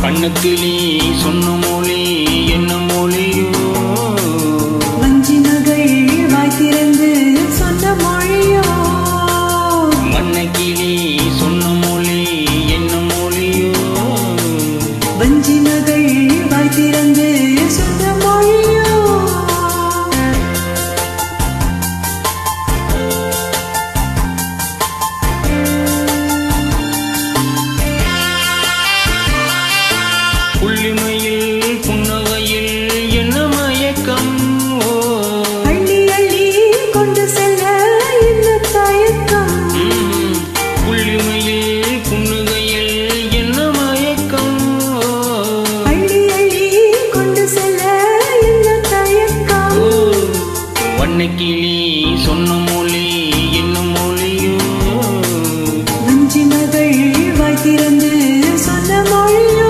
வண்ணக்கிளி சொன்ன மொழி என்ன மொழியோ? வஞ்சி நகை வாய் திறந்து சொன்ன மொழியோ? வண்ணக்கிளி சொன்ன மொழி என்ன மொழியோ? வஞ்சி நகை வாய் திறந்து சொன்ன மொழியோ? புள்ளிமையில் புன்னகையில் என்ன மயக்கம்? அள்ளி அள்ளி கொண்டு செல்ல என்ன தயக்கம்? புள்ளிமையில் புன்னகையில் என்ன மயக்கம்? அள்ளி அள்ளி கொண்டு செல்ல என்ன தயக்கம்? வண்ணக்கிளி சொன்ன மொழி என்ன மொழியோ? வஞ்சி நகை வாய் திறந்து சொன்ன மொழியோ?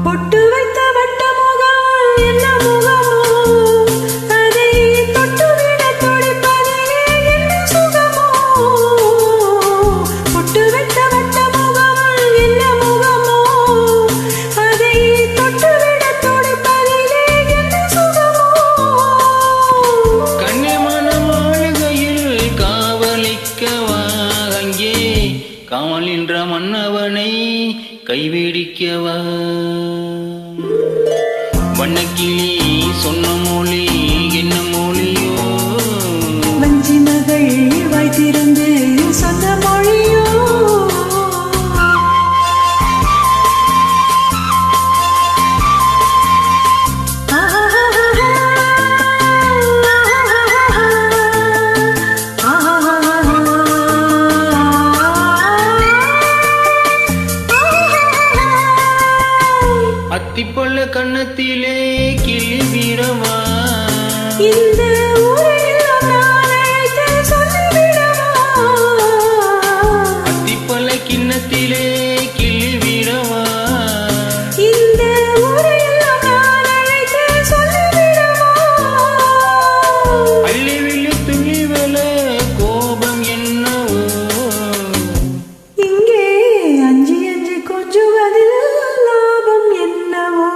பொட்டு வைத்த வட்ட முகம் என்ன முகமோ? அதை தொட்டுவிட துடிப்பதிலே என்ன சுகமோ? பொட்டு வைத்த வட்ட முகம் என்ன முகமோ? அதை தொட்டுவிட துடிப்பதிலே என்ன சுகமோ? கண்ணியமான மாளிகையில் காவலிக்கவா அங்கே காவல் நின்ற மன்னவனை கைவிடிக்கவா? வண்ணக்கிளி சொன்ன மொழி என்ன மொழியோ? வஞ்சி நகை வாய் திறந்து சொன்ன மொழியோ? அத்திப்பள்ள கன்னத்திலே கிளி வீரமா? இந்த ஊரில் நான் அழைத்து சொல்லிவிடவா? அத்திப்பள்ள கிண்ணத்திலே கிளி வீரமா? இந்த ஊரில் நான் அழைத்து சொல்லிவிடவா? அள்ளி விழி துணிவல கோபம் என்னவோ? இங்கே அஞ்சி அஞ்சி கொஞ்சுவதில் லாபம் என்னவோ?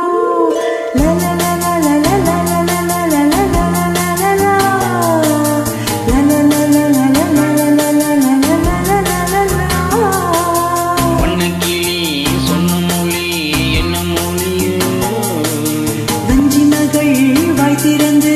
வண்ணக்கிளி சொன்ன மொழி என்ன மொழியோ? வஞ்சி நகை வாய் திறந்து